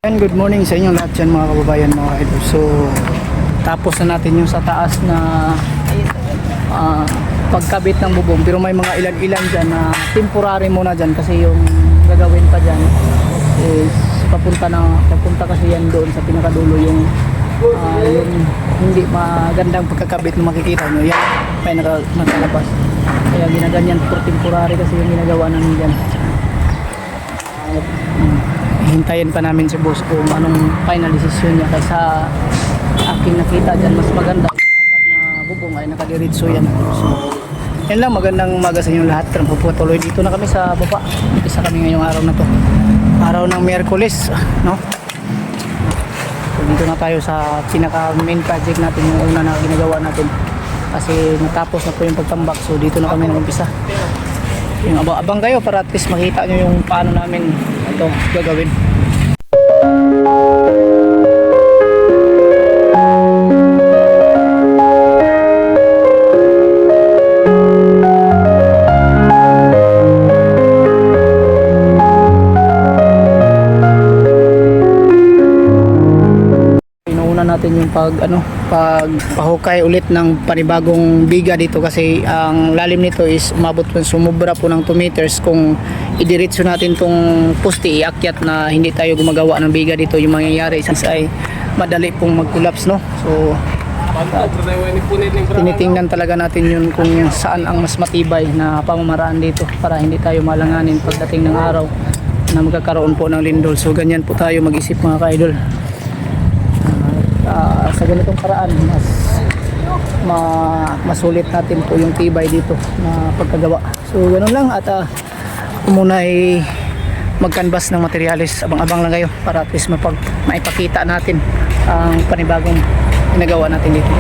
And good morning sa inyong lahat dyan mga kababayan, mga idol. So tapos na natin yung sa taas na pagkabit ng bubong, pero may mga ilan-ilan dyan na temporary muna dyan kasi yung gagawin pa dyan is papunta kasi yan doon sa pinakadulo yung hindi magandang pagkakabit na makikita nyo yan may nakalabas, kaya ginaganyan for temporary kasi yung ginagawa namin dyan. Hintayin pa namin si boss kung anong final decision niya, kaysa aking nakita dyan mas maganda yung apat na bubong ay nakadiritso yan. So yan lang, magandang umaga sa inyong lahat. Puputuloy dito na kami sa baba. Isa kami ngayong araw na to, araw ng Miyerkules, no? So dito na tayo sa pinaka main project natin, yung una na ginagawa natin kasi natapos na po yung pagtambak. So dito na kami nag-umpisa. Yung abang kayo para at least makita nyo yung paano namin ito gagawin. Natin yung pagpahukay ulit ng panibagong biga dito kasi ang lalim nito is umabot po, sumubra po ng 2 meters. Kung idiretso natin tong poste iakyat na hindi tayo gumagawa ng biga dito, yung mangyayari is ay madali pong mag-collapse, no? So tinitingnan talaga natin yun kung saan ang mas matibay na pamamaraan dito para hindi tayo malanganin pagdating ng araw na magkakaroon po ng lindol. So ganyan po tayo mag-isip mga ka-idol. Sa ganitong paraan masulit natin po yung tibay dito na pagkagawa. So ganoon lang, at muna ay mag-canvas ng materials. Abang-abang lang kayo para at least maipakita natin ang panibagong ginagawa natin dito.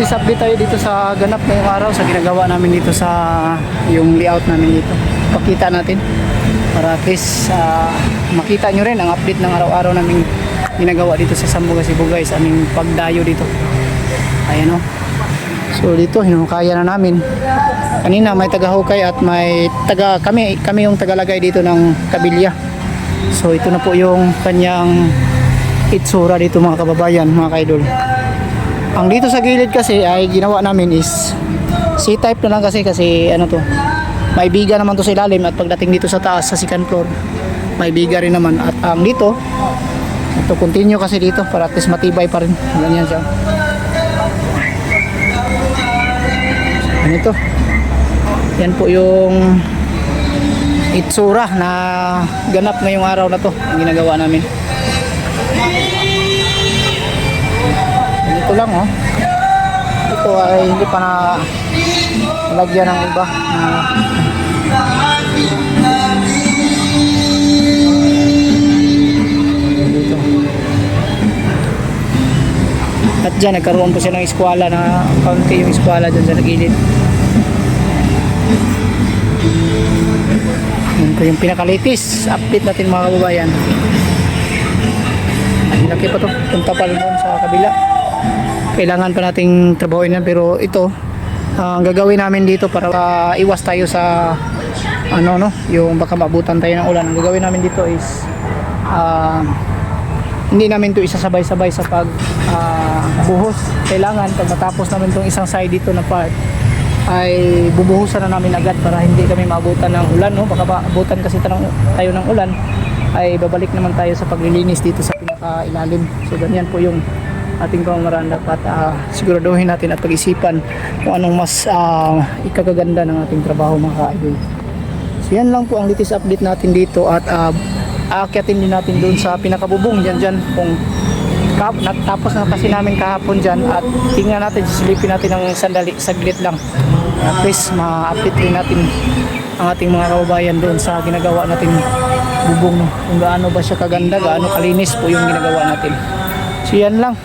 litis update tayo dito sa ganap ngayong araw, sa ginagawa namin dito sa yung layout namin dito. Pakita natin para at least makita nyo rin ang update ng araw-araw namin ginagawa dito sa Zamboanga, Cebu guys, aming pagdayo dito. Ayan o. So dito hinukaya na namin. Kanina may taga-hukay at may kami yung tagalagay dito ng kabilya. So ito na po yung kanyang itsura dito mga kababayan, mga kaidol. Ang dito sa gilid kasi ay ginawa namin is C-type na lang kasi ano to, may biga naman to sa ilalim at pagdating dito sa taas sa second floor may biga rin naman. At ang dito ito continue kasi dito para at least matibay pa rin. Ganyan siya. Ganito. Yan po yung itsura na ganap ngayong araw na to ang ginagawa namin. Ito lang oh. Ito ay hindi pa na lagyan ng iba. Dito. At dyan nagkaroon po siya ng eskwala na kaunti yung eskwala dyan sa gilid. Yan po yung pinakalitis update natin mga kababayan. Laki pa to, punta pa rin sa kabila. Kailangan pa nating trabahoin yan, pero ito ang gagawin namin dito para iwas tayo sa yung baka maabutan tayo ng ulan. Ang gagawin namin dito is hindi namin to isasabay-sabay sa pag buhos. Kailangan pag matapos namin tong isang side dito na part ay bubuhusan na namin agad para hindi kami maabutan ng ulan, no? Baka maabutan kasi tayo ng ulan, ay babalik naman tayo sa paglilinis dito sa pinakailalim. So ganyan po yung ating pamamaraan. Dapat siguraduhin natin at pag-isipan kung anong mas ikakaganda ng ating trabaho mga ka-idol. So yan lang po ang latest update natin dito at aakyatin din natin doon sa pinakabubong dyan kung natapos na kasi namin kahapon dyan at tingnan natin, sisilipin natin ng saglit lang at least ma-update rin natin ang ating mga kababayan doon sa ginagawa natin bubong, kung gaano ba siya kaganda, gaano kalinis po yung ginagawa natin. So yan lang,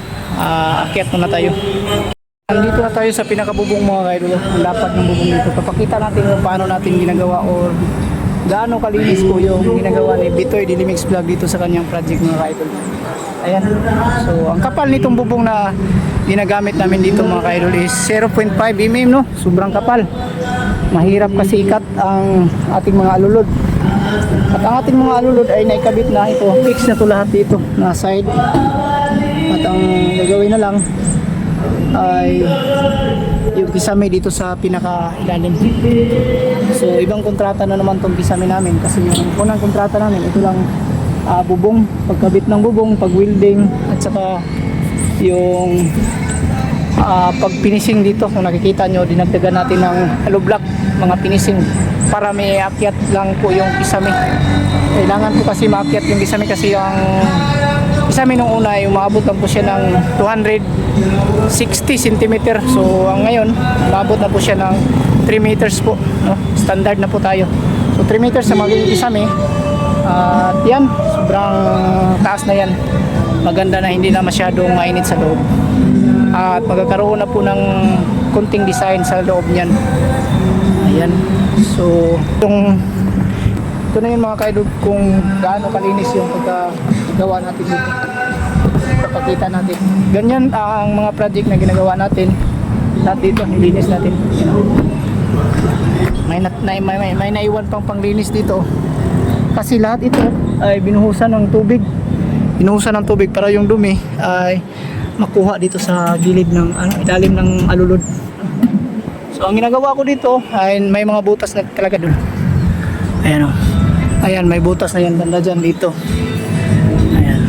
akyat na tayo. Nandito na tayo sa pinakabubong mga kaidol, ang dapat ng bubong dito. Papakita natin kung paano natin ginagawa or gaano kalinis po yung ginagawa ni Bitoy Dilimix Vlog dito sa kanyang project mga kaidol. Ayan. So ang kapal nitong bubong na ginagamit namin dito mga kaidol is 0.5 mm, no? Sobrang kapal. Mahirap kasi ikat ang ating mga alulod. At ang ating mga alulod ay naikabit na ito. Fix na to lahat dito na side. At ang gagawin na lang ay yung kisame dito sa pinaka-ilalim. So ibang kontrata na naman tong kisame namin kasi yung unang kontrata namin ito lang, bubong, pagkabit ng bubong, pag-welding at saka yung pag-finishing dito. Kung nakikita nyo, dinagdagan natin ng hollow block, mga finishing para may akyat lang po yung kisame. Kailangan po kasi maakyat yung kisame kasi yung kisame nung una ay umabot lang po siya ng 260 cm. So ang ngayon umabot na po siya ng 3 meters po, no? Standard na po tayo. So 3 meters na magiging kisame. At yan, sobrang taas na yan. Maganda na, hindi na masyadong mainit sa loob. At magkakaroon na po ng kunting design sa loob niyan. Ayan. So ito na yung mga kaidol kung gaano kalinis yung pagkagawa natin dito. Papakita natin. Ganyan ang mga project na ginagawa natin. Lahat dito, nilinis natin. You know. May naiwan pang panglinis dito. Kasi lahat ito ay binuhusan ng tubig. Binuhusan ng tubig para yung dumi ay makuha dito sa gilid ng ilalim ng alulod. So ang ginagawa ko dito ay may mga butas na talaga doon. Ayan o. Ayan, may butas na yan banda dyan dito. Ayan.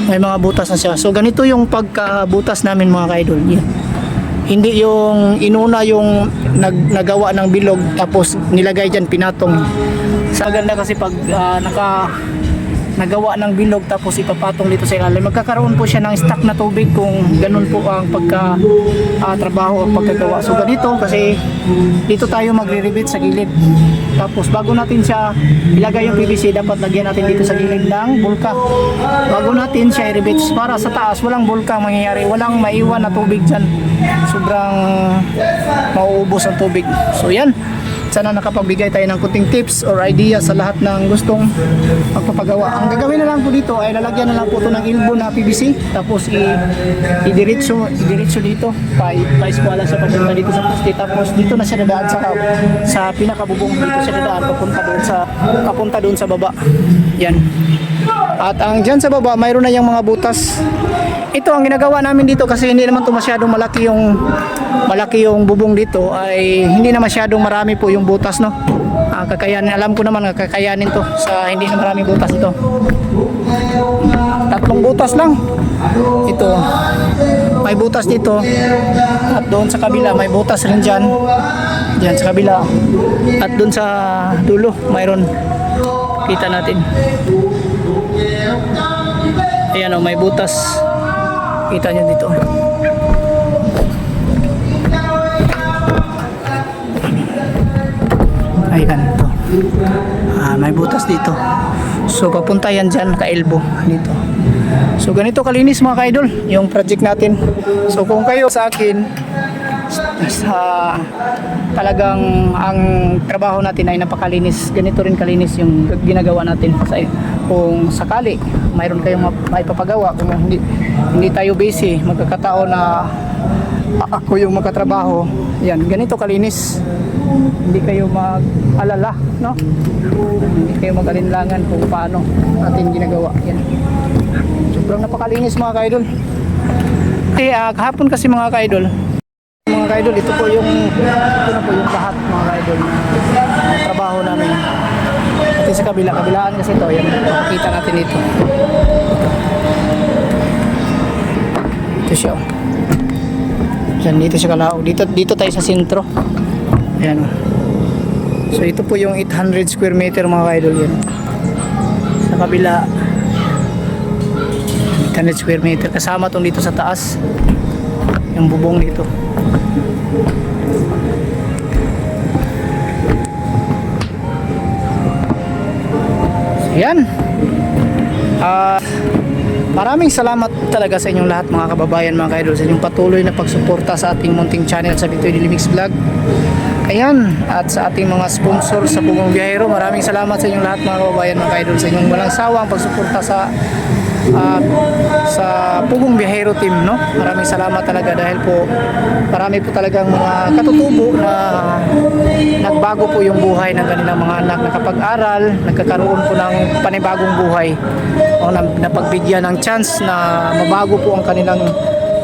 May mga butas na siya. So ganito yung pagkabutas namin mga kaidol. Yan. Hindi yung inuna yung nagawa ng bilog tapos nilagay dyan pinatong. Sa ganda kasi pag nagawa ng bilog tapos ipapatong dito sa ilalim. Magkakaroon po siya ng stock na tubig kung ganun po ang pagka trabaho o pagkagawa. So ganito kasi dito tayo magre-rivet sa gilid. Tapos bago natin siya ilagay yung PVC, dapat lagyan natin dito sa gilid ng bulka. Bago natin siya i-rivet para sa taas walang bulka mangyayari, walang maiwan na tubig dyan. Sobrang mauubos ang tubig. So yan, sana nakapagbigay tayo ng kunting tips or idea sa lahat ng gustong magpapagawa. Ang gagawin na lang po dito ay lalagyan na lang po ito ng ilbo na PVC, tapos idiretso dito pa-eskwala sa papunta dito sa poste, tapos dito na siya dadaan sa pinakabubong, dito siya dadaan papunta doon sa baba. Yan. At ang dyan sa baba mayroon na yung mga butas. Ito ang ginagawa namin dito kasi hindi naman to masyadong malaki yung bubong dito, ay hindi na masyadong marami po yung butas, no. Kakayanin, alam ko naman kakayanin to sa hindi na maraming butas ito. 3 butas lang. Ito may butas dito at doon sa kabila may butas rin dyan sa kabila, at doon sa dulo mayroon, kita natin. Ayan o, may butas. Kita nyo dito. Ayan ito. May butas dito. So papunta yan dyan ka elbow dito. So ganito kalinis mga ka-idol yung project natin. So kung kayo sa akin talagang ang trabaho natin ay napakalinis, ganito rin kalinis yung ginagawa natin. Kung sakali mayroon kayong maipapagawa, kung hindi tayo busy, magkakataon na ako yung magkatrabaho, yan, ganito kalinis, hindi kayo mag-alala, no? Hindi kayo mag-alinlangan kung paano natin ginagawa. Yan, sobrang napakalinis mga ka-idol. Kahapon kasi mga ka-idol, ito po yung lahat mga ka-idol na trabaho namin. At sa kabilaan kasi ito, yan, makikita natin dito. Ito siya. Yan, dito siya kalao. Dito tayo sa sentro. Ayan. So ito po yung 800 square meter mga ka-idol yan. Sa kabila 800 square meter. Kasama tong dito sa taas. Yung bubong dito. So yan. Maraming salamat talaga sa inyong lahat mga kababayan, mga ka-idol, sa inyong patuloy na pagsuporta sa ating munting channel sa Bitoy Daily Mix Vlog. Ayan, at sa ating mga sponsor sa Pugong Biyahero, maraming salamat sa inyong lahat mga kababayan, mga ka-idol, sa inyong walang sawang pagsuporta sa Pugong Biyahero team, no? Maraming salamat talaga dahil po marami po talagang mga katutubo na nagbago po yung buhay ng kanilang mga anak, nakapag-aral, nagkakaroon po ng panibagong buhay o napagbigyan ng chance na mabago po ang kanilang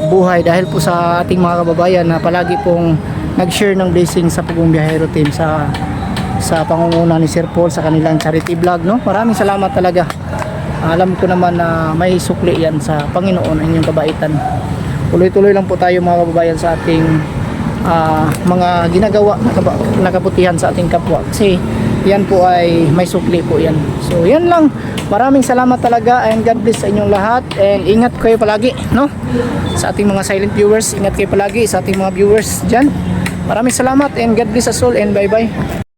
buhay dahil po sa ating mga kababayan na palagi pong nag-share ng blessing sa Pugong Biyahero team sa pangunguna ni Sir Paul sa kanilang charity vlog, no? Maraming salamat talaga. Alam ko naman na may sukli yan sa Panginoon ang inyong kabaitan. Tuloy-tuloy lang po tayo mga kababayan sa ating mga ginagawa na kabutihan sa ating kapwa. Kasi yan po ay may sukli po yan. So yan lang. Maraming salamat talaga and God bless sa inyong lahat. And ingat kayo palagi, no? Sa ating mga silent viewers, ingat kayo palagi sa ating mga viewers dyan. Maraming salamat and God bless us all and bye-bye.